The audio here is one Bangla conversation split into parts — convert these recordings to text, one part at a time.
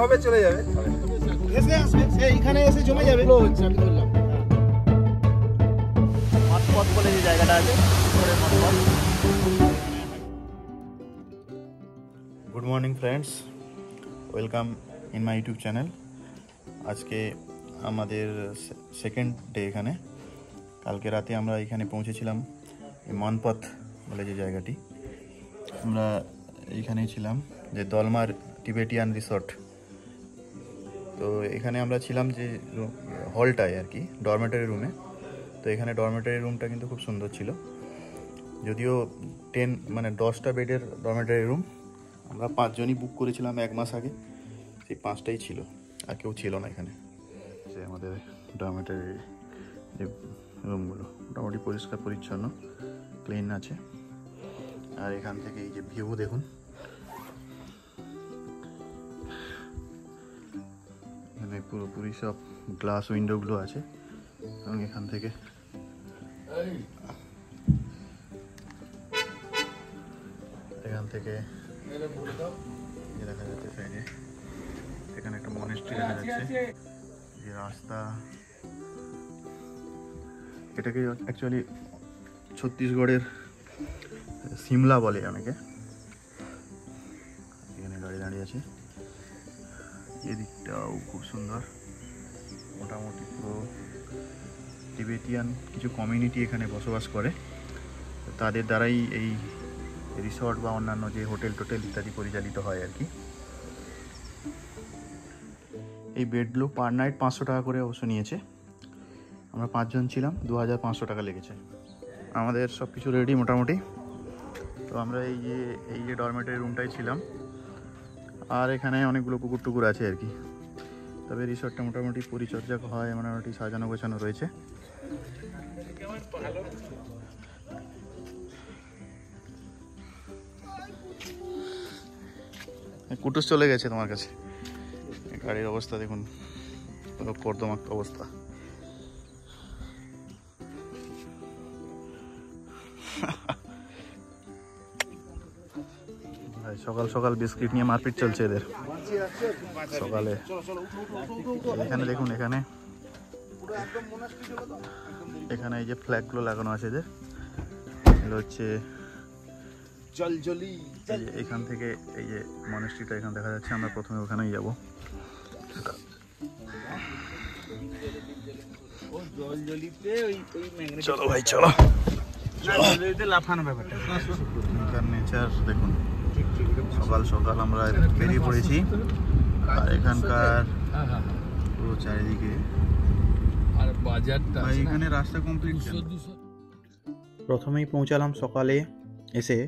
হবে চলে যাবে, এসে আসবে, সে এখানে এসে জমে যাবে। আমি বললাম মনপথ বলে যে জায়গাটা আছে, good morning friends, welcome in my YouTube channel. আজকে আমাদের সেকেন্ড ডে এখানে। কালকে রাতে আমরা এখানে পৌঁছেছিলাম মনপথ বলে যে জায়গাটি। আমরা এইখানেই ছিলাম, যে দলমার টিবেটিয়ান রিসর্ট। তো এখানে আমরা ছিলাম যে হলটায় আর কি, ডরমেটরি রুমে। তো এখানে ডরমেটরি রুমটা কিন্তু খুব সুন্দর ছিল, যদিও 10টা বেডের ডরমেটরি রুম। আমরা 5 জনই বুক করেছিলাম 1 মাস আগে, সেই 5টাই ছিল, আর কেউ ছিল না এখানে। যে আমাদের ডরমেটরি যে রুমগুলো মোটামুটি পরিষ্কার পরিচ্ছন্ন, ক্লিন আছে। আর এখান থেকে এই যে ভিউ দেখুন, এখানে পুরোপুরি সব গ্লাস উইন্ডোগুলো আছে, এবং এখান থেকে দেখা যাচ্ছে সাইডে এখানে একটা মনেস্ট্রি দেখা যাচ্ছে। যে রাস্তা, এটাকে অ্যাকচুয়ালি ছত্তিশগড়ের সিমলা বলে অনেকে। এখানে গাড়ি দাঁড়িয়ে আছে, এদিকটাও খুব সুন্দর। মোটামুটি পুরো টিবেটিয়ান কিছু কমিউনিটি এখানে বসবাস করে, তাদের দ্বারাই এই রিসর্ট বা অন্যান্য যে হোটেল টোটেল ইত্যাদি পরিচালিত হয় আর কি। এই বেডগুলো পার নাইট 500 টাকা করে অবশ্য নিয়েছে। আমরা 5 জন ছিলাম, 2500 টাকা লেগেছে। আমাদের সব কিছু রেডি মোটামুটি। তো আমরা এই যে ডরমেটরি রুমটাই ছিলাম, আর এখানে অনেকগুলো পুকুর টুকুর আছে আর কি। তবে রিসর্টটা মোটামুটি পরিচর্যা হয়, মোটামুটি সাজানো গোছানো রয়েছে। কুটুস চলে গেছে তোমার কাছে। গাড়ির অবস্থা দেখুন, কর্দমাক্ত অবস্থা। সকাল সকাল বিস্কিট নিয়ে মারপিট চলছে এদের সকালে। এখানে দেখুন, এখানে এই যে ফ্ল্যাগগুলো লাগানো আছে, এদের এগুলো হচ্ছে এখান থেকে এই যে মনেস্ট্রিটা এখানে দেখা যাচ্ছে। আমরা প্রথমে ওখানেই যাবো। চলো ভাই, চলো। নেচার দেখুন, সকাল সকাল আমরা বেরিয়ে পড়েছি। আর এখানকার পুরো চারিদিকে এখানে রাস্তা কমপ্লিট। প্রথমেই পৌঁছালাম সকালে এসে,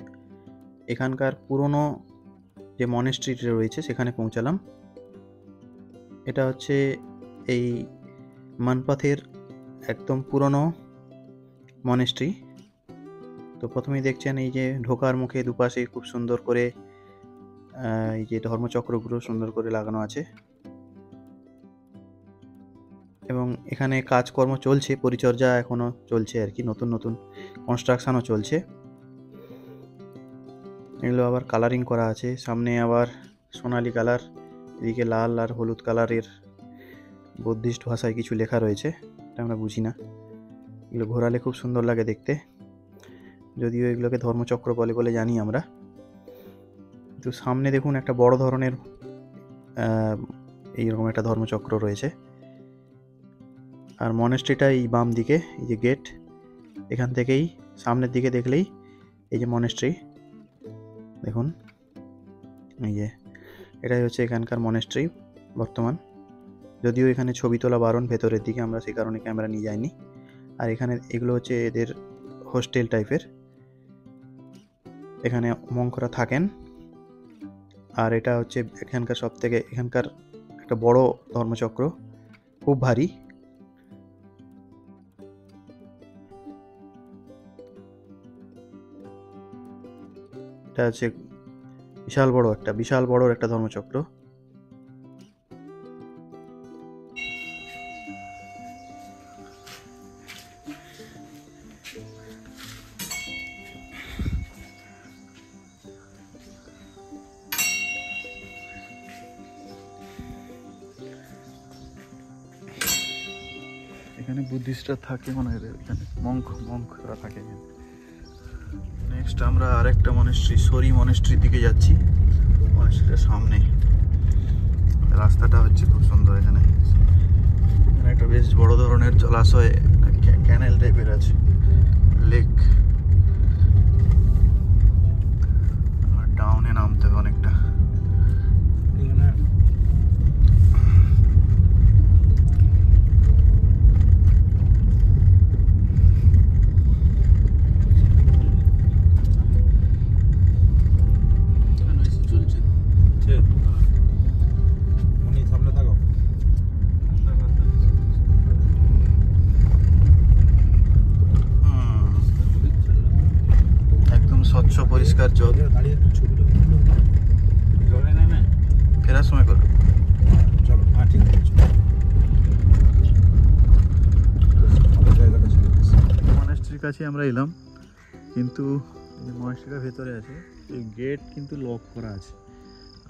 এখানকার পুরনো যে মনেস্ট্রিটা রয়েছে সেখানে পৌঁছালাম। এটা হচ্ছে এই মনপথের একদম পুরনো মনেস্ট্রি। তো প্রথমেই দেখছেন এই যে ঢোকার মুখে দুপাশে খুব সুন্দর করে এই যে ধর্মচক্রগুলো সুন্দর করে লাগানো আছে, এবং এখানে কাজকর্ম চলছে, পরিচর্যা এখনো চলছে আর কি। নতুন নতুন কনস্ট্রাকশনও চলছে। এগুলো আবার কালারিং করা আছে, সামনে আবার সোনালি কালার, এদিকে লাল আর হলুদ কালারের বুদ্ধিস্ট ভাষায় কিছু লেখা রয়েছে, এটা আমরা বুঝি না। এগুলো ঘোরালে খুব সুন্দর লাগে দেখতে, যদিও এগুলোকে ধর্মচক্র বলে জানি আমরা। তো সামনে দেখুন একটা বড় ধরনের এইরকম একটা ধর্মচক্র রয়েছে। আর মনেস্ট্রিটা এই বাম দিকে, এই যে গেট, এখান থেকেই সামনের দিকে দেখলেই এই যে মনেস্ট্রি দেখুন, এই যে এটাই হচ্ছে এখানকার মনেস্ট্রি বর্তমান। যদিও এখানে ছবি তোলা বারণ ভেতরের দিকে, আমরা সেই কারণে ক্যামেরা নিয়ে যাইনি। আর এখানে এগুলো হচ্ছে এদের হোস্টেল টাইপের, এখানে মঙ্করা থাকেন। আর এটা হচ্ছে এখানকার একটা বড় ধর্মচক্র, খুব ভারী। এটা হচ্ছে বিশাল বড় একটা ধর্মচক্র। এখানে বুদ্ধিস্টরা থাকে মনে হয়, এখানে মঙ্করা থাকে এখানে। নেক্সট আমরা আরেকটা মনেস্ট্রি, সরি মনেস্ট্রির দিকে যাচ্ছি। মনেস্ট্রিটার সামনে রাস্তাটা হচ্ছে খুব সুন্দর। এখানে একটা বেশ বড় ধরনের জলাশয়, ক্যানেল টাইপের আছে, লেক। আর ডাউনে নামতে হবে অনেকটা। স্বচ্ছ পরিষ্কার জল। ফেরার সময় করো। চলো, হ্যাঁ ঠিক আছে। মনেস্ট্রির কাছে আমরা এলাম, কিন্তু মনেস্ট্রিটা ভেতরে আছে, এই গেট কিন্তু লক করা আছে।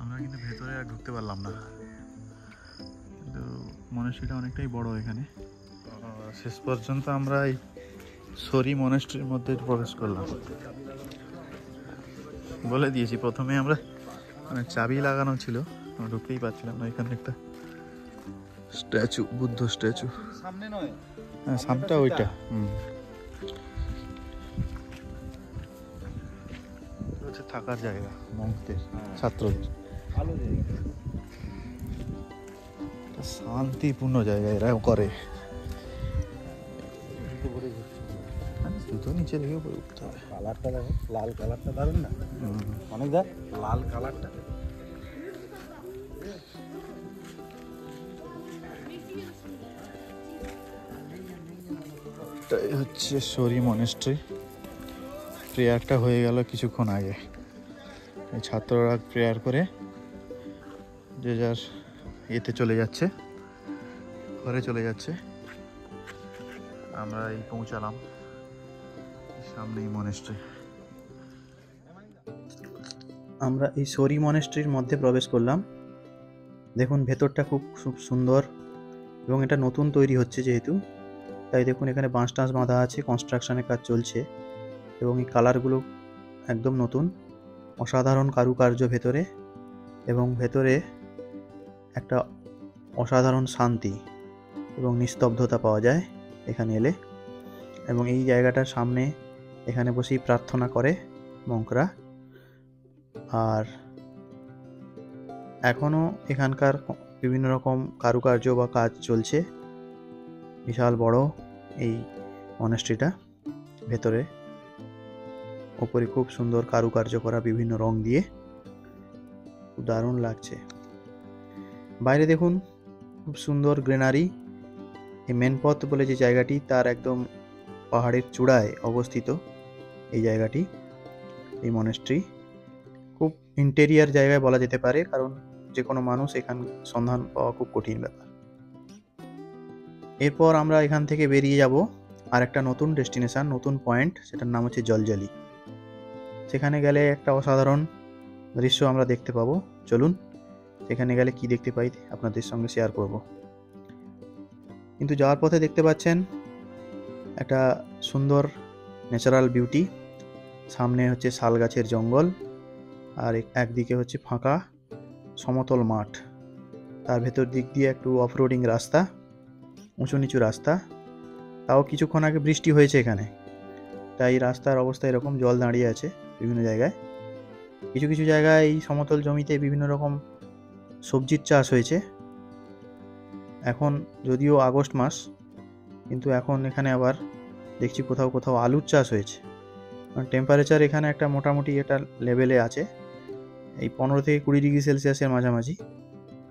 আমরা কিন্তু ভেতরে আর ঢুকতে পারলাম না। কিন্তু মনেস্ট্রিটা অনেকটাই বড় এখানে। শেষ পর্যন্ত আমরা এই সরি মনেস্ট্রির মধ্যে প্রবেশ করলাম। বলে দিয়েছি প্রথমে আমরা, মানে চাবি লাগানো ছিল, আমরা ঢুকতেই পারছিলাম না। এখানে একটা স্ট্যাচু, বুদ্ধ স্ট্যাচু। সামনে নয়, হ্যাঁ সামটা ওইটা। হচ্ছে থাকার জায়গা মঙ্কদের, ছাত্রদের। ভালো জায়গা, শান্তিপূর্ণ জায়গা এরা করে। জুতো নিচে রেখে উপরে উঠতে হবে। কালারটা দেখো, লাল কালারটা দারুণ না? অনেক দেখ, লাল কালারটা। এটাই হচ্ছে সরি মনেস্ট্রি। প্রেয়ারটা হয়ে গেল কিছুক্ষণ আগে। এই ছাত্ররা প্রেয়ার করে যে যার এতে চলে যাচ্ছে, ঘরে চলে যাচ্ছে। আমরা এই পৌঁছালাম সামনেই মনেস্ট্রি। আমরা এই সরি মনেস্ট্রির মধ্যে প্রবেশ করলাম। দেখুন ভেতরটা খুব সুন্দর, এবং এটা নতুন তৈরি হচ্ছে যেহেতু, তাই দেখুন এখানে বাঁশ টাঁশ বাঁধা আছে, কনস্ট্রাকশনের কাজ চলছে। এবং এই কালারগুলো একদম নতুন, অসাধারণ কারুকার্য ভেতরে। এবং ভেতরে একটা অসাধারণ শান্তি এবং নিস্তব্ধতা পাওয়া যায় এখানে এলে। এবং এই জায়গাটার সামনে এখানে বসেই প্রার্থনা করে মঙ্করা। আর এখনও এখানকার বিভিন্ন রকম কারুকার্য বা কাজ চলছে। বিশাল বড় এই মনেস্ট্রিটা, ভেতরে ওপরে খুব সুন্দর কারুকার্য করা বিভিন্ন রং দিয়ে, খুব দারুণ লাগছে। বাইরে দেখুন খুব সুন্দর গ্রিনারি। এই মেন পথ বলে যে জায়গাটি, তার একদম পাহাড়ের চূড়ায় অবস্থিত এই জায়গাটি, এই মনেস্ট্রি। খুব ইন্টেরিয়ার জায়গায় বলা যেতে পারে, কারণ যে কোনো মানুষ এখান সন্ধান পাওয়া খুব কঠিন ব্যাপার। এরপর আমরা এখান থেকে বেরিয়ে যাব আর একটা নতুন ডেস্টিনেশন, নতুন পয়েন্ট, সেটার নাম হচ্ছে জলজলি। সেখানে গেলে একটা অসাধারণ দৃশ্য আমরা দেখতে পাবো। চলুন সেখানে গেলে কি দেখতে পাই আপনাদের সঙ্গে শেয়ার করব। কিন্তু যাওয়ার পথে দেখতে পাচ্ছেন একটা সুন্দর ন্যাচারাল বিউটি। সামনে হচ্ছে শাল গাছের জঙ্গল, আর একদিকে হচ্ছে ফাঁকা সমতল মাঠ। তার ভেতর দিক দিয়ে একটু অফরোডিং রাস্তা, উঁচু নিচু রাস্তা। তাও কিছুক্ষণ আগে বৃষ্টি হয়েছে এখানে, তাই রাস্তার অবস্থা এরকম, জল দাঁড়িয়ে আছে বিভিন্ন জায়গায়। কিছু কিছু জায়গায় এই সমতল জমিতে বিভিন্ন রকম সবজির চাষ হয়েছে। এখন যদিও আগস্ট মাস, কিন্তু এখন এখানে আবার দেখছি কোথাও কোথাও আলুর চাষ হয়েছে। টেম্পারেচার এখানে একটা মোটামুটি এটা লেভেলে আছে, এই 15 থেকে 20 ডিগ্রি সেলসিয়াসের মাঝামাঝি,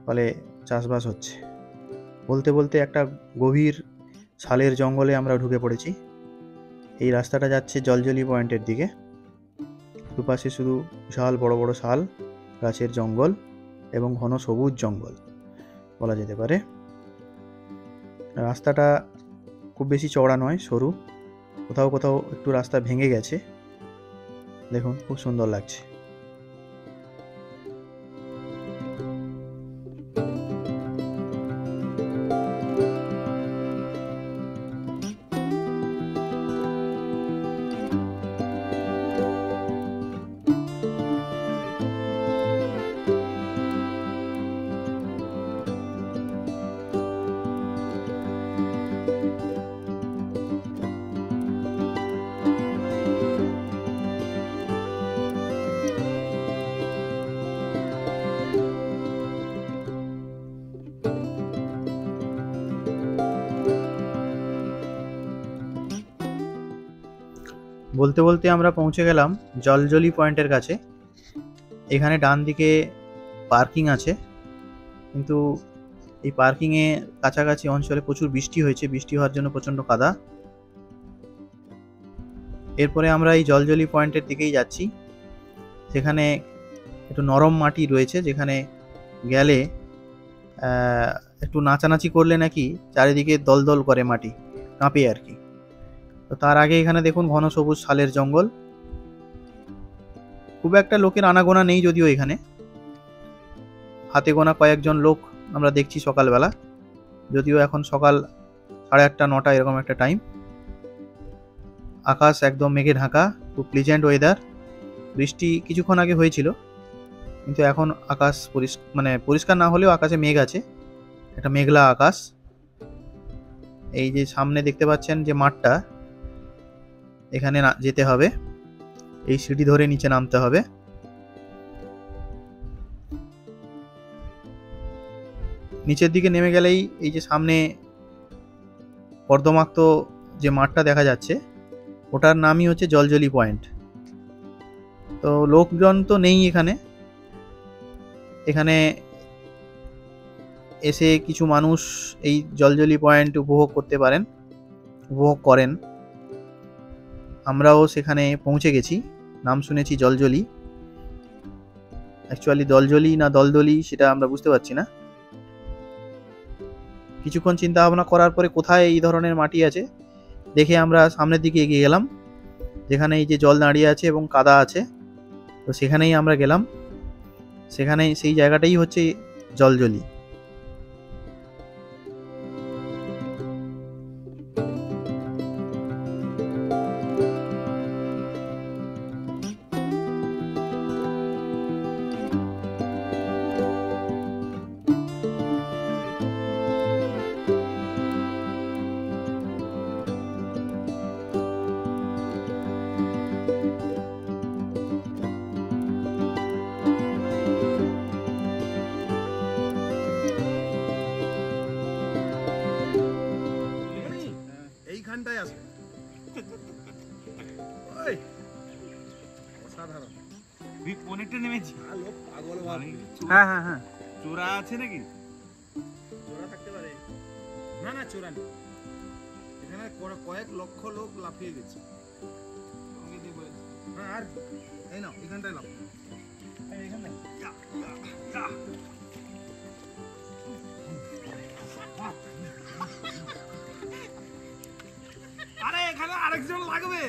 ফলে চাষবাস হচ্ছে। বলতে বলতে একটা গভীর শালের জঙ্গলে আমরা ঢুকে পড়েছি। এই রাস্তাটা যাচ্ছে জলজলি পয়েন্টের দিকে। দুপাশে শুধু বিশাল বড় বড় শাল গাছের জঙ্গল এবং ঘন সবুজ জঙ্গল বলা যেতে পারে। রাস্তাটা খুব বেশি চওড়া নয়, সরু। কোথাও কোথাও একটু রাস্তা ভেঙে গেছে। দেখুন খুব সুন্দর লাগছে। বলতে বলতে আমরা পৌঁছে গেলাম জলজলি পয়েন্টের কাছে। এখানে ডান দিকে পার্কিং আছে, কিন্তু এই পার্কিংয়ে কাছাকাছি অঞ্চলে প্রচুর বৃষ্টি হয়েছে, বৃষ্টি হওয়ার জন্য প্রচণ্ড কাদা। এরপরে আমরা এই জলজলি পয়েন্টের দিকেই যাচ্ছি। সেখানে একটু নরম মাটি রয়েছে, যেখানে গেলে একটু নাচানাচি করলে নাকি চারিদিকে দলদল করে, মাটি কাঁপে আর কি। তো তার আগে এখানে দেখুন ঘন সবুজ শালের জঙ্গল। খুব একটা লোকের আনাগোনা নেই যদিও, এখানে হাতে গোনা কয়েকজন লোক আমরা দেখছি সকালবেলা, যদিও এখন সকাল 8:30 9টা এরকম একটা টাইম। আকাশ একদম মেঘে ঢাকা, খুব প্লিজেন্ট ওয়েদার। বৃষ্টি কিছুক্ষণ আগে হয়েছিল, কিন্তু এখন আকাশ পরিষ্কার না হলেও আকাশে মেঘ আছে, একটা মেঘলা আকাশ। এই যে সামনে দেখতে পাচ্ছেন যে মাঠটা, এখানে যেতে হবে, এই সিঁড়ি ধরে নিচে নামতে হবে। নিচের দিকে নেমে গেলেই এই যে সামনে কর্দমাক্ত যে মাঠটা দেখা যাচ্ছে, ওটার নামই হচ্ছে জলজলি পয়েন্ট। তো লোকজন তো নেই এখানে। এখানে এসে কিছু মানুষ এই জলজলি পয়েন্ট উপভোগ করেন। আমরাও সেখানে পৌঁছে গেছি, নাম শুনেছি জলজলি। অ্যাকচুয়ালি দলজলি না দলদলি সেটা আমরা বুঝতে পারছি না। কিছুক্ষণ চিন্তা ভাবনা করার পরে কোথায় এই ধরনের মাটি আছে দেখে আমরা সামনের দিকে এগিয়ে গেলাম, যেখানে এই যে জল দাঁড়িয়ে আছে এবং কাদা আছে। তো সেখানেই আমরা গেলাম, সেখানে সেই জায়গাটাই হচ্ছে জলজলি। এইখানটায় আছে। ওই অসাধারণ। অনেকটা নেমেছি। লোক পাগল ভাবে। হ্যাঁ হ্যাঁ হ্যাঁ, চোরা আছে নাকি? চোরা থাকতে পারে। না না, চোরা নেই। এখানে কয়েক লক্ষ লোক লাফিয়ে গেছে। হ্যাঁ, আর এই নাও, এখানটায় লাফ। এইখানটায় আরে এখানে আরেকজন লাগবে।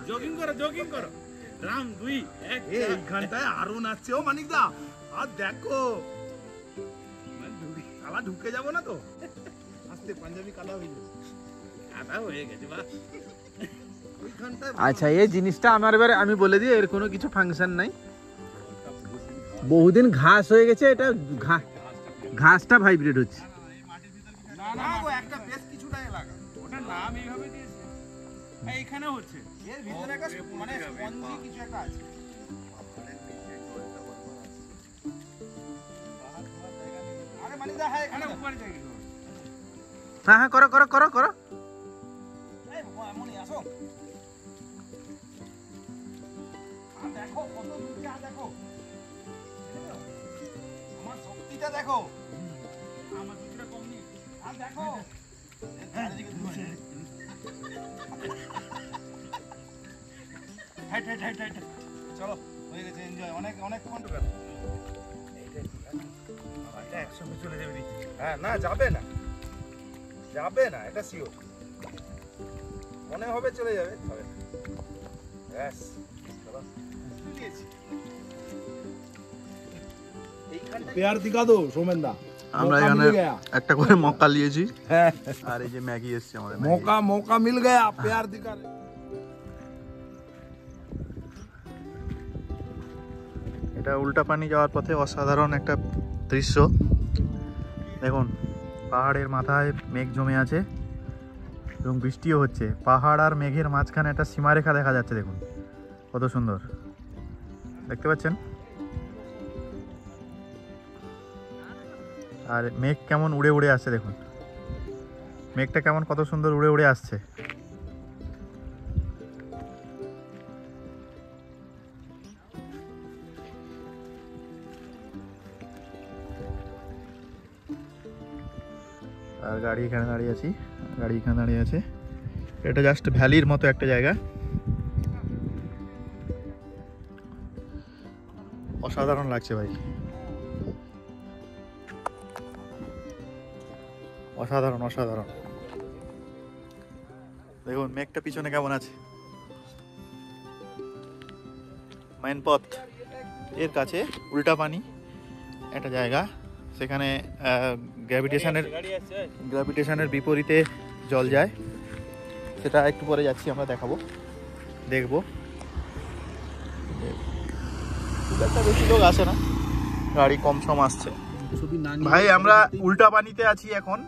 জগিং করো রাম 2 1। এইখানটায় আরো নাচছে। ও মানিক দা, আর দেখো কালা ঢুকে যাবো না তো। আস্তে, পাঞ্জাবি কালা হয়ে গেছে বা। আচ্ছা, এই জিনিসটা আমার এবারে আমি বলে দিই, এর কোনো কিছু ফাংশন নাই। বহুদিন ঘাস হয়ে গেছে, এটা ঘাসটা ভাইব্রেট হচ্ছে। না না, ও একটা বেশ কিছুটা লাগা। ওটার নাম এইভাবে দিয়েছে। এইখানে হচ্ছে এর ভিতরে একটা মানে স্পঞ্জি কিছু একটা আছে। আরে মানিক দা, হ্যাঁ এখানে উপরে জায়গা। হ্যাঁ হ্যাঁ, করো করো করো করো। এই বাবা, এমনই আসো। আর দেখো কত দূর যা, দেখো আমার শক্তিটা দেখো। আমার দুধটা কম নেই। আর দেখো চারিদিকে ধুয়ে। Height height height height. চলো, হয়ে গেছে, এনজয়। অনেকক্ষণ ঢুকাল। এটা একসঙ্গে চলে যাবে দেখছি। হ্যাঁ, না যাবে না, এটা শিওর। মনে হবে চলে যাবে, তবে ব্যাস চলো। प्यार दिखा दो सोमेन दा। আমরা मौका এখানে मिल गया। একটা করে মক্কা নিয়েছি, है আর এই যে ম্যাগি এসছে আমাদের। मौका मिल गया, प्यार दिखा रहे। এটা উল্টা পানি যাওয়ার পথে অসাধারণ একটা দৃশ্য। দেখুন, পাহাড়ের মাথায় মেঘ জমে আছে এবং বৃষ্টিও হচ্ছে। পাহাড় আর মেঘের মাঝখানে একটা সীমারেখা দেখা যাচ্ছে, দেখুন কত সুন্দর দেখতে পাচ্ছেন। আর মেঘ কেমন উড়ে উড়ে আসছে দেখুন। মেঘটা কেমন কত সুন্দর উড়ে উড়ে আসছে। আর গাড়ি এখানে দাঁড়িয়ে আছি, গাড়ি এখানে দাঁড়িয়ে আছে। এটা জাস্ট ভ্যালির মতো একটা জায়গা, অসাধারণ লাগছে ভাই, অসাধারণ অসাধারণ। দেখুন মেঘটা পিছনে কেমন আছে। মেইন পথ এর কাছে উল্টা পানি একটা জায়গা, সেখানে গ্র্যাভিটেশনের বিপরীতে জল যায়, সেটা একটু পরে যাচ্ছি আমরা, দেখাবো, দেখবো। খুব একটা বেশি লোক আসে না, গাড়ি কম সম আসছে। ভাই আমরা উল্টা পানিতে আছি এখন,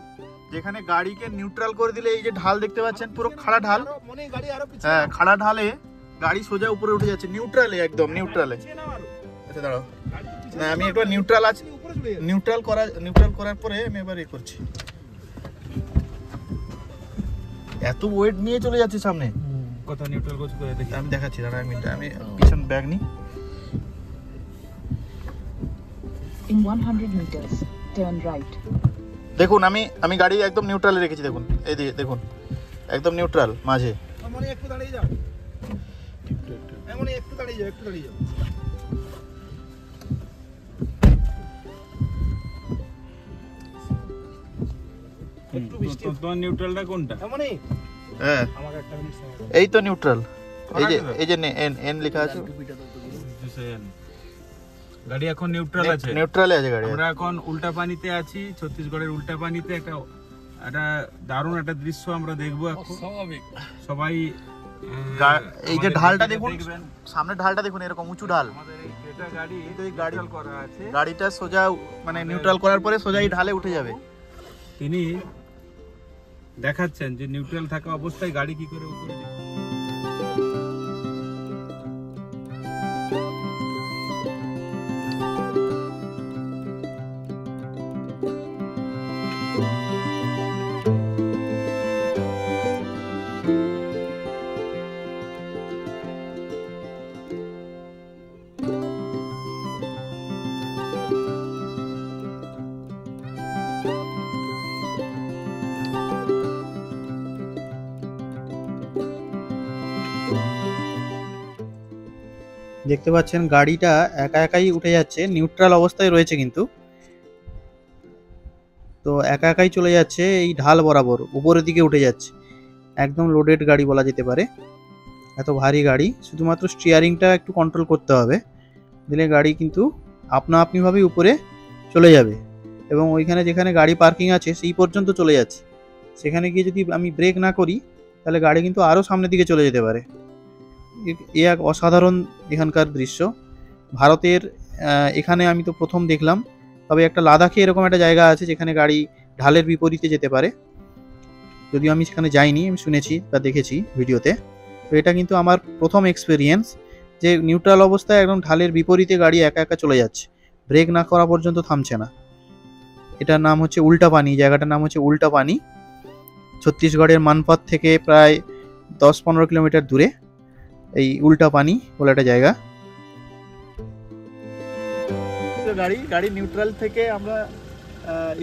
যেখানে গাড়িকে নিউট্রাল করে দিলে এই যে ঢাল দেখতে পাচ্ছেন, পুরো খাড়া ঢাল। হ্যাঁ, খাড়া ঢালে গাড়ি সোজা উপরে উঠে যাচ্ছে, নিউট্রালে, একদম নিউট্রালে। আচ্ছা দাঁড়াও, না আমি একবার নিউট্রাল আছি, নিউট্রাল করার পরে আমি এবার এ করছি। এত ওয়েট নিয়ে চলে যাচ্ছে সামনে, কথা নিউট্রাল কোচ করে দেখি, আমি দেখাচ্ছি, দাঁড়া আমি পিছন ব্যাগ নিই। In 100 meters, turn right. দেখুন আমি গাড়ি একদম নিউট্রালে রেখেছি, দেখুন এই দিকে দেখুন, একদম নিউট্রাল মাঝে। মানে একটু দাঁড়িয়ে যাও, এমন একটু দাঁড়িয়ে যাও, একটু দাঁড়িয়ে যাও। একটু বৃষ্টি, তোমার নিউট্রালটা কোনটা? এমনই হ্যাঁ আমাকে একটা মিনিট সময় দাও। এই তো নিউট্রাল, এই যে এন লেখা আছে, গাড়ি এখন নিউট্রাল আছে, নিউট্রালে আছে গাড়ি। আমরা এখন উল্টা পানিতে আছি, ছত্তিশগড়ের উল্টা পানিতে। একটা দারুণ একটা দৃশ্য আমরা দেখবো এখন। সবাই এই যে ঢালটা দেখুন, সামনে ঢালটা দেখুন, এরকম উঁচু ঢাল। আমাদের এটা গাড়ি নিউট্রাল করা আছে, গাড়িটা সোজা মানে নিউট্রাল করার পরে সোজা এই ঢালে উঠে যাবে। তিনি দেখাচ্ছেন যে নিউট্রাল থাকা অবস্থায় গাড়ি কি করে উপরে যাবে। দেখতে পাচ্ছেন গাড়িটা একা একাই উঠে যাচ্ছে, নিউট্রাল অবস্থায় রয়েছে কিন্তু, তো একা একাই চলে যাচ্ছে এই ঢাল বরাবর, উপরের দিকে উঠে যাচ্ছে। একদম লোডেড গাড়ি বলা যেতে পারে, এত ভারী গাড়ি। শুধুমাত্র স্টিয়ারিংটা একটু কন্ট্রোল করতে হবে, দিলে গাড়ি কিন্তু আপনা আপনিভাবেই উপরে চলে যাবে। এবং ওইখানে যেখানে গাড়ি পার্কিং আছে সেই পর্যন্ত চলে যাচ্ছে। সেখানে গিয়ে যদি আমি ব্রেক না করি তাহলে গাড়ি কিন্তু আরও সামনের দিকে চলে যেতে পারে। এ এক অসাধারণ এখানকার দৃশ্য। ভারতের এখানে আমি তো প্রথম দেখলাম, তবে একটা লাদাখে এরকম একটা জায়গা আছে যেখানে গাড়ি ঢালের বিপরীতে যেতে পারে, যদিও আমি সেখানে যাইনি, আমি শুনেছি বা দেখেছি ভিডিওতে। তো এটা কিন্তু আমার প্রথম এক্সপিরিয়েন্স, যে নিউট্রাল অবস্থায় একদম ঢালের বিপরীতে গাড়ি একা একা চলে যাচ্ছে, ব্রেক না করা পর্যন্ত থামছে না। এটার নাম হচ্ছে উল্টা পানি, জায়গাটার নাম হচ্ছে উল্টা পানি। ছত্তিশগড়ের মানপথ থেকে প্রায় 10-15 কিলোমিটার দূরে এই উল্টা পানি বলে একটা জায়গা। গাড়ি নিউট্রাল থেকে আমরা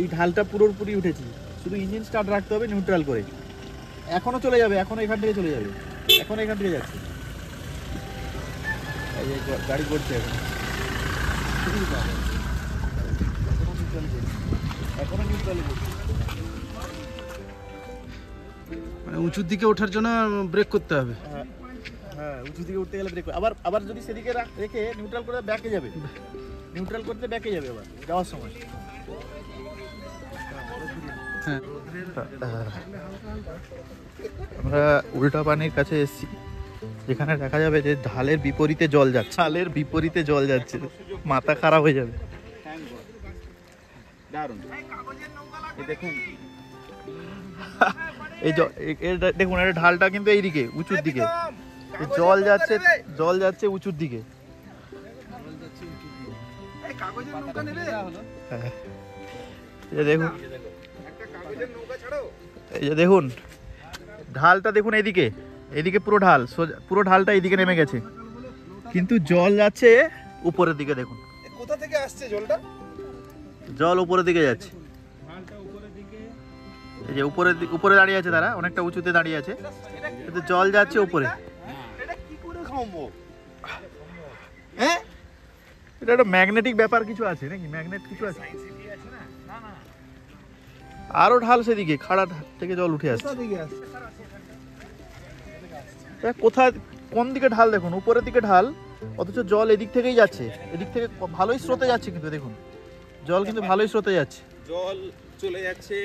এই ঢালটা পুরোপুরি উঠেছি, শুধু ইঞ্জিন স্টার্ট রাখতে হবে নিউট্রাল করে। এখনো চলে যাবে, এখনো এখান থেকে চলে যাবে, এখনো এখান থেকে যাচ্ছে। এই যে গাড়ি করছে এখনো নিউট্রাল করছে। মানে উঁচুর দিকে ওঠার জন্য ব্রেক করতে হবে। হ্যাঁ, উঁচু দিকে উঠতে গেলে ব্রেক, আবার যদি সেদিকে রেখে নিউট্রাল করে ব্যাকে যাবে, নিউট্রাল করতে ব্যাকে যাবে আবার যাওয়ার সময়। আমরা উল্টা পানির কাছে এসেছি, যেখানে দেখা যাবে যে ঢালের বিপরীতে জল যাচ্ছে, ঢালের বিপরীতে জল যাচ্ছে, মাথা খারাপ হয়ে যাবে। দারুণ, দেখুন এই দেখুন, এটা ঢালটা কিন্তু এইদিকে উঁচুর দিকে, জল যাচ্ছে উঁচুর দিকে। দেখুন এই যে দেখুন ঢালটা দেখুন, এদিকে এদিকে পুরো ঢাল, পুরো ঢালটা এদিকে নেমে গেছে, কিন্তু জল যাচ্ছে উপরের দিকে। দেখুন কোথা থেকে আসছে জলটা? জল উপরের দিকে যাচ্ছে। এই যে উপরে দাঁড়িয়ে আছে তারা, অনেকটা উঁচুতে দাঁড়িয়ে আছে, কিন্তু জল যাচ্ছে উপরে। এটা কি করে সম্ভব? হ্যাঁ, এটা একটা ম্যাগনেটিক ব্যাপার কিছু আছে নাকি? ম্যাগনেট কিছু আছে? আরো ঢাল সেদিকে, খাড়া থেকে জল উঠে আসছে। কোথায়, কোন দিকে ঢাল দেখুন, উপরের দিকে ঢাল, অথচ জল এদিক থেকেই যাচ্ছে। এদিক থেকে ভালোই স্রোতে যাচ্ছে, কিন্তু দেখুন জল কিন্তু ভালোই স্রোতে যাচ্ছে। জল চলে যাচ্ছে।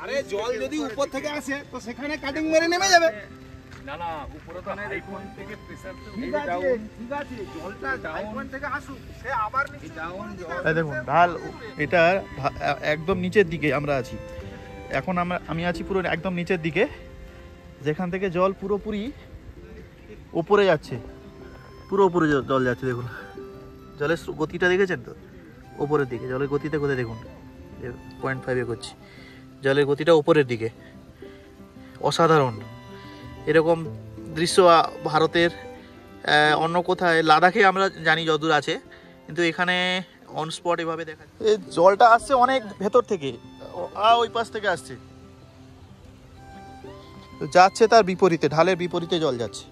আরে জল যদি উপর থেকে আসে তো সেখানে কাটিং মেরে নেমে যাবে। না না, উপরে তো হাই পয়েন্ট থেকে প্রেসার তো ঠিক আছে, জলটা হাই পয়েন্ট থেকে আসুক, সে আবার নিচে ডাউন জল। এই দেখুন ঢাল, এটা একদম নিচের দিকে আমরা আছি এখন। আমি আছি পুরো একদম নিচের দিকে, যেখান থেকে জল পুরোপুরি উপরে যাচ্ছে, পুরো উপরে জল যাচ্ছে। দেখুন জলের গতিটা দেখেছেন তো, উপরের দিকে জলের গতিতে কোথায় দেখুন, 0.5 করছি, জলের গতিটা উপরের দিকে। অসাধারণ এরকম দৃশ্য ভারতের অন্য কোথায়, লাদাখে আমরা জানি যতদূর আছে, কিন্তু এখানে অন স্পট এভাবে দেখা যায়। এই জলটা আসছে অনেক ভেতর থেকে, ওই পাশ থেকে আসছে, যাচ্ছে তার বিপরীতে, ঢালের বিপরীতে জল যাচ্ছে।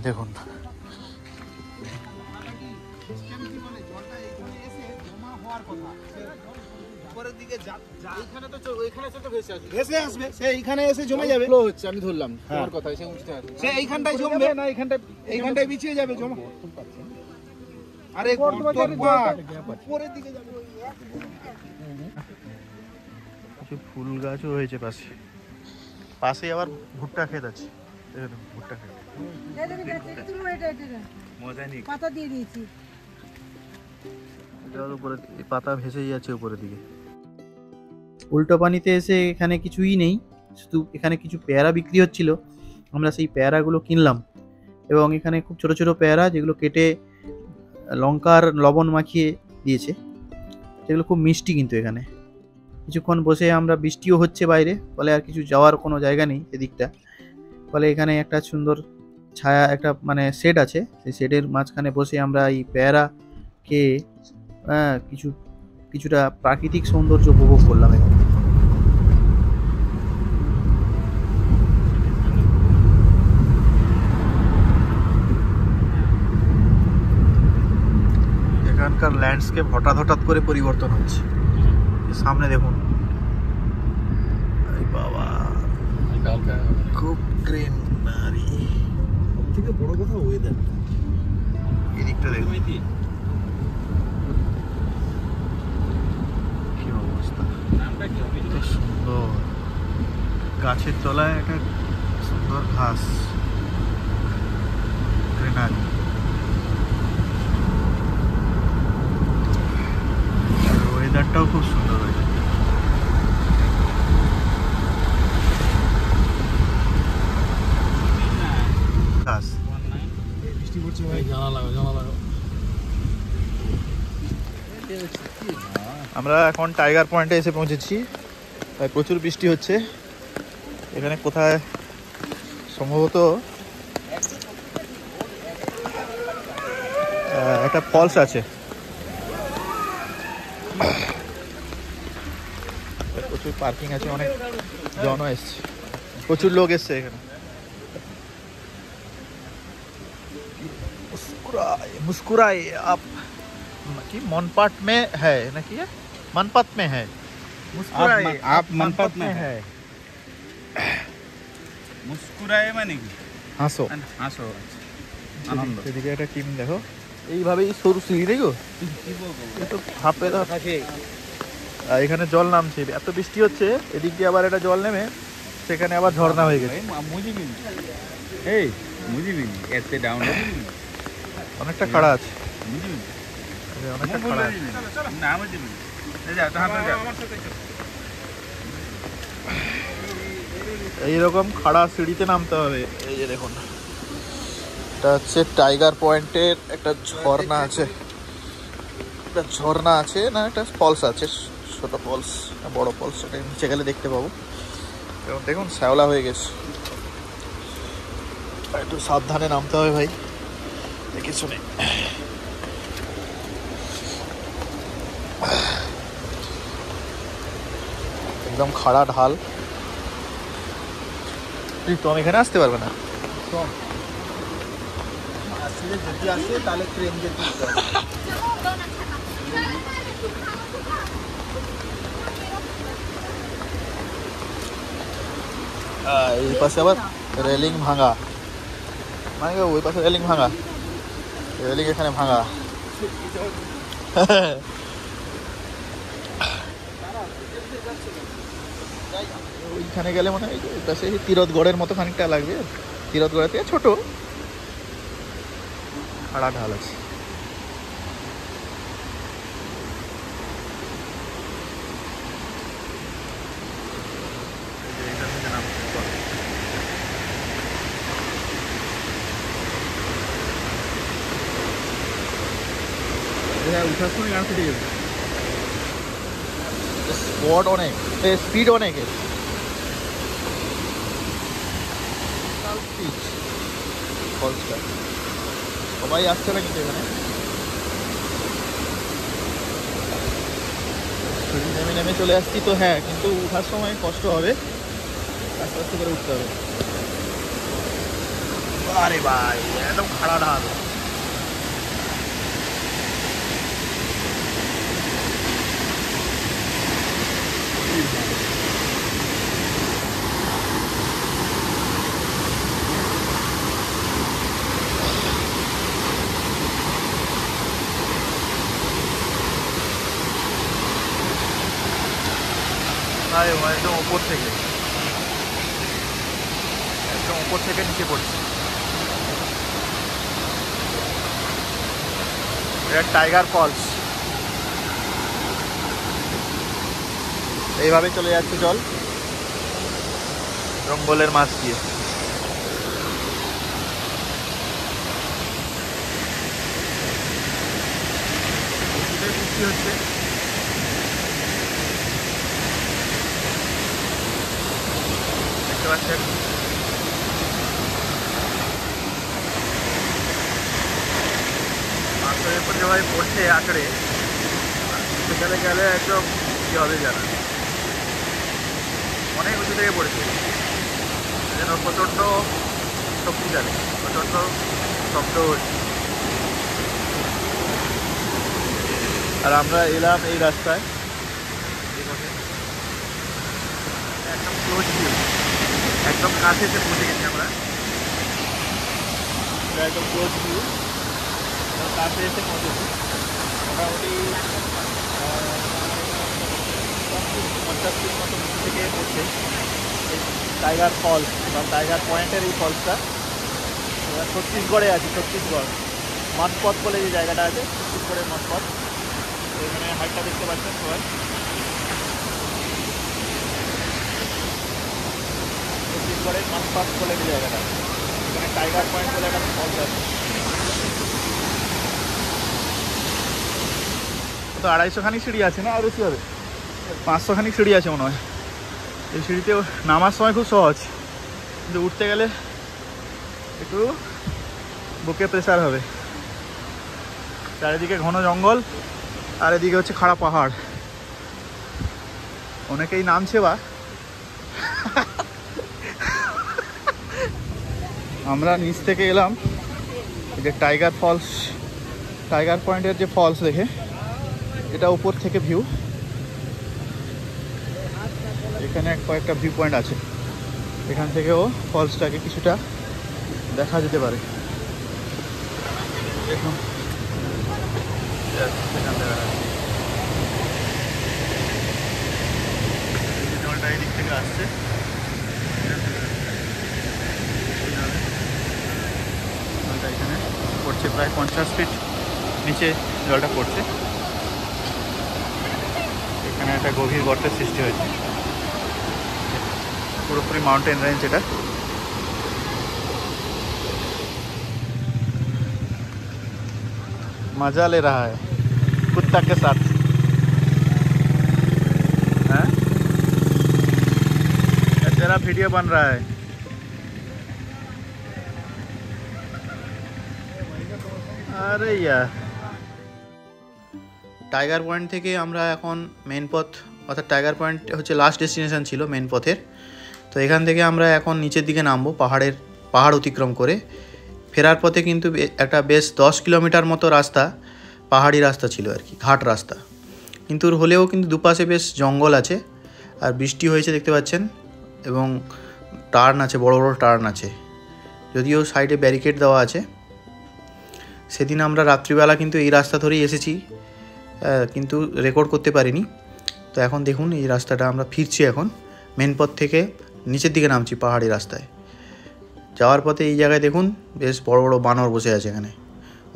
দেখুন ভেসে আসবে, সে এইখানে এসে জমে যাবে। ফ্লো হচ্ছে, আমি ধরলাম তোমার কথা, সে উঠতে আসবে, সে এইখানটায় জমবে না, এইখানটায় বিছিয়ে যাবে জমা। আরে উপরের দিকে যাবে। কিছু ফুল গাছও হয়েছে পাশে, পাশে আবার ভুট্টা ক্ষেত আছে। ভুট্টা ক্ষেত মজা নেই। পাতা দিয়ে দিয়েছি, জল উপরে, পাতা ভেসেই যাচ্ছে উপরের দিকে। উল্টো পানিতে এসে এখানে কিছুই নেই, শুধু এখানে কিছু পেয়ারা বিক্রি হচ্ছিল, আমরা সেই পেয়ারাগুলো কিনলাম। এবং এখানে খুব ছোট ছোট পেয়ারা, যেগুলো কেটে লঙ্কার লবণ মাখিয়ে দিয়েছে, যেগুলো খুব মিষ্টি। কিন্তু এখানে কিছুক্ষণ বসে আমরা, বৃষ্টিও হচ্ছে বাইরে, ফলে আর কিছু যাওয়ার কোনো জায়গা নেই এদিকটা, ফলে এখানে একটা সুন্দর ছায়া, একটা মানে শেড আছে, সেই শেডের মাঝখানে বসে আমরা এই পেয়ারা খেয়ে কিছুটা প্রাকৃতিক সৌন্দর্য উপভোগ করলাম। এখানকার ল্যান্ডস্কেপ হঠাৎ করে পরিবর্তন হচ্ছে। সামনে দেখুন, বাবা খুব গ্রিনারি। থেকে বড় কথা ওয়েদার, এদিকটা দেখুন কি অবস্থা, কত সুন্দর। গাছের তলায় একটা সুন্দর ঘাস, গ্রিনারি। আর ওয়েদারটাও খুব সুন্দর হয়েছে। ঘাস, বৃষ্টি পড়ছে ভাই, জানা লাগো। আমরা এখন টাইগার পয়েন্টে এসে পৌঁছেছি, তাই প্রচুর বৃষ্টি হচ্ছে এখানে। কোথায় সম্ভবত একটা ফলস আছে, প্রচুর পার্কিং আছে, অনেক জন এসছে, প্রচুর লোক এসছে এখানে। मुस्कुराए आप कि मनपाट में है ना, कि मनपत में है, मुस्कुराए आप मनपत में है। মুস্কুরায় মানে কি? হাসো, হাসো, আনন্দ। এদিকে একটা টিম দেখো, এইভাবেই সরু সিঁড়ি দেখো, তো হাফে আর এখানে জল নামছে, এত বৃষ্টি হচ্ছে, এদিক দিয়ে আবার একটা জল নেমে সেখানে আবার ঝর্ণা হয়ে গেছে। মুজিবিন, এই মুজিবিন এতে ডাউন অনেকটা খাড়া আছে, মুজিবিন অনেকটা খাড়া আছে। না মুজিবিন, এই যা তো হাতে যা। এইরকম খাড়া সিঁড়িতে নামতে হবে। এই যে দেখুন, এটা হচ্ছে টাইগার পয়েন্টের একটা ঝর্ণা আছে, একটা ঝর্ণা আছে না, একটা ফলস আছে, ছোট ফলস, বড় ফলস সেটা নিচে গেলে দেখতে পাবো। এবং দেখুন শ্যাওলা হয়ে গেছে, একটু সাবধানে নামতে হবে ভাই, দেখে শুনে। একদম খাড়া ঢাল। তো আমি এখানে আসতে পারবে না, যদি আসে তাহলে ট্রেন যেতে হবে। এই পাশে আবার রেলিং ভাঙা, মানে ওই পাশে রেলিং ভাঙা, রেলিং এখানে ভাঙা। ওইখানে গেলে মনে হয় ওই পাশে তিরথগড়ের মতো খানিকটা লাগবে, তিরথগড়ের থেকে ছোট, খাড়া ঢাল আছে। উঠার সময় গান ফেটে যাবে, স্পট অনেক, স্পিড অনেক। সবাই আসছে না কিন্তু এখানে, নেমে নেমে চলে আসছি তো। হ্যাঁ, কিন্তু উঠার সময় কষ্ট হবে, আস্তে আস্তে করে উঠতে হবে। আরে ভাই একদম খাড়া ঢাল। একদম ওপর থেকে, একদম ওপর থেকে নিচে পড়ছে। এটা টাইগার ফলস। এইভাবে চলে যাচ্ছে জল জঙ্গলের মাছ দিয়ে। বৃষ্টি হচ্ছে, দেখতে পাচ্ছেন। মাছের উপর যেভাবে পড়ছে আঁকড়ে, সেখানে গেলে একদম কি হবে জানা, অনেক উঁচু থেকে পড়েছে, যেন প্রচণ্ড শক্তিশালী, প্রচণ্ড শব্দ হচ্ছে। আর আমরা এলাম এই রাস্তায়, একদম ক্লোজ ভিউ, একদম কাছে এসে পৌঁছে গেছি আমরা। একদম ক্লোজ ভিউ, কাছে এসে পৌঁছেছি। মোটামুটি 50 ফিট মতো নিচে থেকে পড়ছে এই টাইগার ফলস বা টাইগার পয়েন্টের এই ফলসটা। ছত্তিশগড়ে আছে, ছত্তিশগড় মঠপথ বলে যে জায়গাটা আছে, ছত্তিশগড়ের মঠপথ। এখানে হাইটটা দেখতে পাচ্ছেন সবাই, ছত্তিশগড়ের মঠপথ বলে যে জায়গাটা, এখানে টাইগার পয়েন্ট বলে একটা ফলস আছে। তো 250 খানিক সিঁড়ি আছে না, আর বেশি হবে, 500 খানিক সিঁড়ি আছে মনে হয়। এই সিঁড়িতে নামার সময় খুব সহজ, কিন্তু উঠতে গেলে একটু বুকে প্রেসার হবে। চারিদিকে ঘন জঙ্গল, আর এদিকে হচ্ছে খাড়া পাহাড়। অনেকেই নামছে বা আমরা নিচ থেকে এলাম যে টাইগার ফলস, টাইগার পয়েন্টের যে ফলস দেখে, এটা উপর থেকে ভিউ। এখানে কয়েকটা ভিউ পয়েন্ট আছে, এখান থেকেও ফলসটাকে কিছুটা দেখা যেতে পারে। দেখুন জলটা এই দিক থেকে আসছে, জলটা এখানে পড়ছে, প্রায় 50 ফিট নিচে জলটা পড়ছে। এখানে একটা গভীর গর্তের সৃষ্টি হয়েছে, পুরোপুরি মাউন্টেন রেঞ্জ এটা। मजा ले रहा है कुत्ता के साथ। नया वीडियो बन रहा है। अरे यार টাইগার পয়েন্ট থেকে আমরা এখন মেন পথ অর্থাৎ টাইগার পয়েন্ট হচ্ছে লাস্ট ডেস্টিনেশন ছিল মেন পথের। তো এখান থেকে আমরা এখন নিচের দিকে নামবো পাহাড় অতিক্রম করে। ফেরার পথে কিন্তু একটা বেশ 10 কিলোমিটার মতো রাস্তা পাহাড়ি রাস্তা ছিল আর কি, ঘাট রাস্তা, কিন্তু হলেও কিন্তু দুপাশে বেশ জঙ্গল আছে আর বৃষ্টি হয়েছে দেখতে পাচ্ছেন, এবং টার্ন আছে, বড় বড় টার্ন আছে, যদিও সাইডে ব্যারিকেড দেওয়া আছে। সেদিন আমরা রাত্রিবেলা কিন্তু এই রাস্তা ধরেই এসেছি, কিন্তু রেকর্ড করতে পারিনি। তো এখন দেখুন এই রাস্তাটা আমরা ফিরছি, এখন মেন পথ থেকে নিচের দিকে নামছি পাহাড়ি রাস্তায়। যাওয়ার পথে এই জায়গায় দেখুন বেশ বড় বড় বানর বসে আছে, এখানে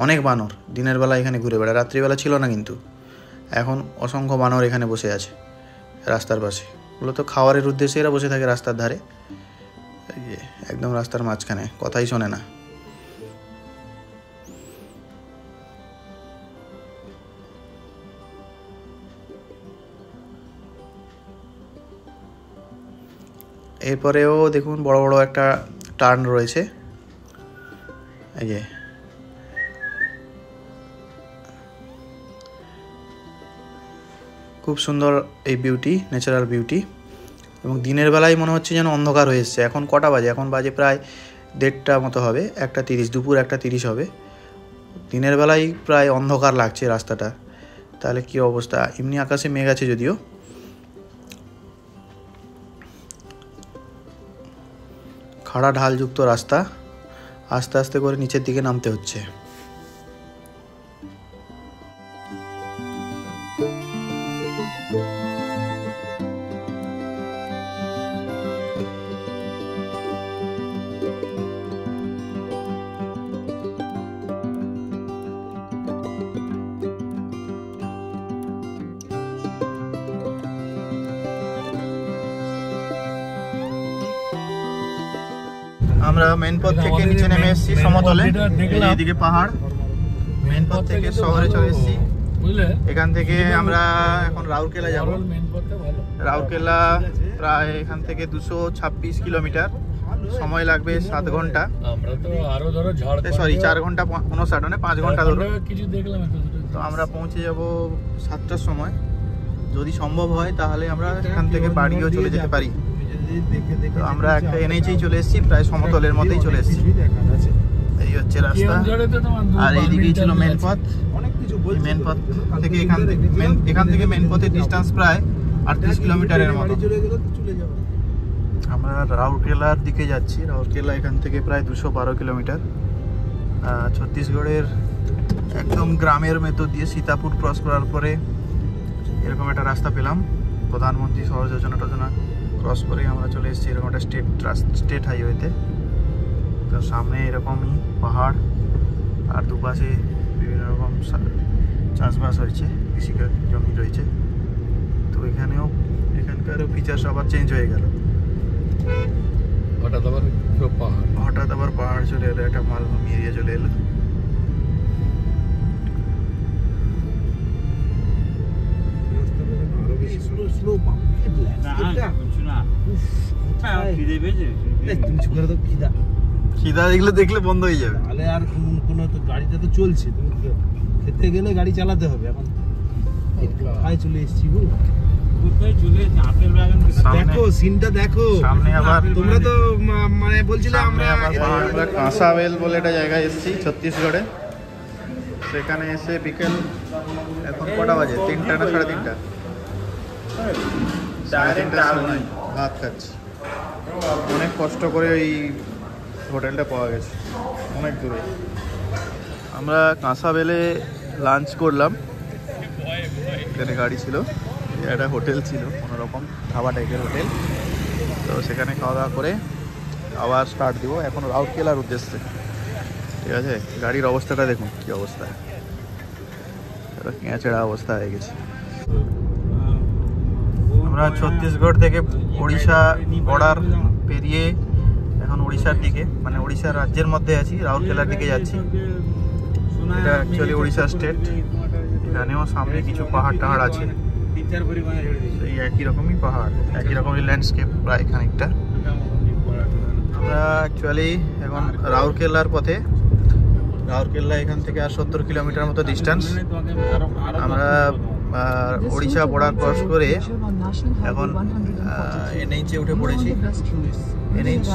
অনেক বানর দিনের বেলা এখানে ঘুরে বেড়ায়, রাত্রিবেলা ছিল না কিন্তু এখন অসংখ্য বানর এখানে বসে আছে রাস্তার পাশে। মূলত খাওয়ারের উদ্দেশ্যে এরা বসে থাকে রাস্তার ধারে, একদম রাস্তার মাঝখানে, কথাই শোনে না। এরপরেও দেখুন বড় বড় একটা টার্ন রয়েছে, এই যে খুব সুন্দর এই বিউটি, ন্যাচারাল বিউটি। এবং দিনের বেলায় মনে হচ্ছে যেন অন্ধকার হয়ে এসছে। এখন কটা বাজে? এখন বাজে প্রায় 1:30 মতো হবে, 1:30, দুপুর 1:30 হবে। দিনের বেলায় প্রায় অন্ধকার লাগছে রাস্তাটা, তাহলে কি অবস্থা। এমনি আকাশে মেঘ আছে যদিও। খাড়া ঢালযুক্ত রাস্তা, আস্তে আস্তে করে নিচের দিকে নামতে হচ্ছে। আমরা মেন পথ থেকে নিচে নেমে এসেছি সমতলে, এইদিকে পাহাড়। মেন পথ থেকে শহরে চলে এসেছি। এখান থেকে আমরা এখন রাউরকেলা যাব। রাউরকেলা প্রায় এখান থেকে 226 কিলোমিটার, সময় লাগবে 7 ঘন্টা, সরি 4 ঘন্টা 59, মানে 5 ঘন্টা ধরুন। তো আমরা পৌঁছে যাব 7টার সময়। যদি সম্ভব হয় তাহলে আমরা এখান থেকে বাড়িও চলে যেতে পারি। তো আমরা একটা এনএইচেই চলে এসেছি, প্রায় সমতলের মধ্যেই চলে এসেছি। এই হচ্ছে রাস্তা, আর এইদিকেই ছিল মেন পথ। মেন পথ থেকে এখান থেকে মেন পথের ডিস্টেন্স প্রায় 38 কিলোমিটারের মতো। আমরা রাউরকেলার দিকে যাচ্ছি। রাউরকেলা এখান থেকে প্রায় 212 কিলোমিটার। ছত্তিশগড়ের একদম গ্রামের মেতো দিয়ে সীতাপুর ক্রস করার পরে এরকম একটা রাস্তা পেলাম, প্রধানমন্ত্রী সড়ক যোজনা ক্রস করে আমরা চলে এসেছি এরকম একটা স্টেট হাইওয়েতে। তো সামনে এরকমই পাহাড়, আর দুপাশে বিভিন্ন রকম চাষবাস হয়েছে, কৃষিকাজ জমি রয়েছে। তো এখানকারও ফিচার্স আবার চেঞ্জ হয়ে গেল। হঠাৎ আবার পাহাড় চলে এলো, একটা মালভূমি এরিয়া চলে এলো। খিদা দেখলে বন্ধ হয়ে যাবে। তাহলে আর কোনো তো গাড়িটা তো চলছে, তুমি খেতে গেলে গাড়ি চালাতে হবে। এখন কোথায় চলে এসেছি গো, দেখো সিনটা দেখো সামনে। আবার তোমরা তো মানে বলছিলে আমরা কাঁসাবেল বলে একটা জায়গায় এসেছি ছত্তিশগড়ে। সেখানে এসে বিকেল, এখন কটা বাজে? 3টা না 3:30? 3:30 সময় ভাত খাচ্ছি। অনেক কষ্ট করে এই হোটেলটা পাওয়া গেছে, অনেক দূরে। আমরা কাঁসাবেলে লাঞ্চ করলাম, এখানে গাড়ি ছিল, একটা হোটেল ছিল কোনোরকম ধাবা টাইপের হোটেল। তো সেখানে খাওয়া দাওয়া করে আবার স্টার্ট দিব এখন রাউরকেলার উদ্দেশ্যে। ঠিক আছে, গাড়ির অবস্থাটা দেখুন কি অবস্থা, কেঁচেড়া অবস্থা হয়ে গেছে। আমরা ছত্তিশগড় থেকে উড়িষ্যা বর্ডার পেরিয়ে এখন উড়িষ্যার দিকে, মানে উড়িষ্যা রাজ্যের মধ্যে আছি, রাউরকেলার দিকে যাচ্ছি। এটা অ্যাকচুয়ালি উড়িষ্যা স্টেট। এখানেও সামনে কিছু পাহাড় আছে, সেই একই রকমই পাহাড়, একই রকমই ল্যান্ডস্কেপ প্রায় খানিকটা। আমরা অ্যাকচুয়ালি এখন রাউরকেল্লার পথে। রাউরকেল্লা এখান থেকে আর 70 কিলোমিটার মতো ডিস্টেন্স। আমরা ওড়িশা বর্ডার ক্রস করে এখন এনএইচে উঠে পড়েছি। এনএইচ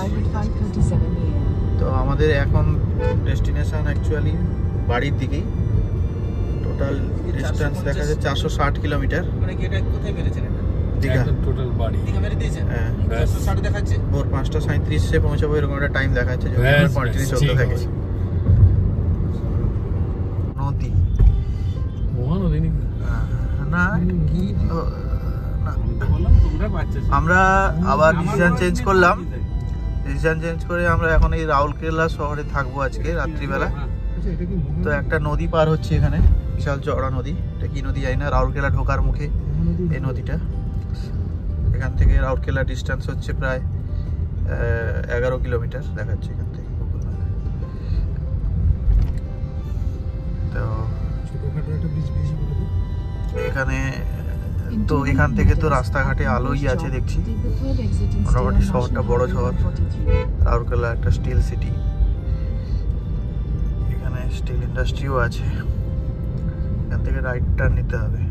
তো আমাদের এখন ডেস্টিনেশন অ্যাকচুয়ালি বাড়ির দিকেই। টোটাল ডিস্টেন্স দেখা যাচ্ছে 460 কিলোমিটার। দীঘা টোটাল বাড়ি হ্যাঁ, ব্যাস। ভোর 5:37 পৌঁছাবো এরকম একটা টাইম দেখাচ্ছে, কন্টিনিউ চলতে থাকে। নদী মহানদী নাকি? না কি না, আমরা আবার ডিসিশন চেঞ্জ করলাম। ডিসিশন চেঞ্জ করে আমরা এখন এই রাউরকেল্লা শহরে থাকবো আজকে রাত্রিবেলা। তো একটা নদী পার হচ্ছে এখানে, বিশাল চওড়া নদী। এটা কি নদী জানি না, রাউরকেল্লা ঢোকার মুখে এই নদীটা। এখান থেকে রাউরকেল্লা ডিস্টেন্স হচ্ছে প্রায় 11 কিলোমিটার দেখাচ্ছে এখান থেকে। তো এখানে তো এখান থেকে তো রাস্তাঘাটে আলোই আছে দেখছি। মোটামুটি শহরটা বড় শহর। রাউরকেল্লা একটা স্টিল সিটি, এখানে স্টিল ইন্ডাস্ট্রিও আছে। এখান থেকে রাইট টার্ন নিতে হবে।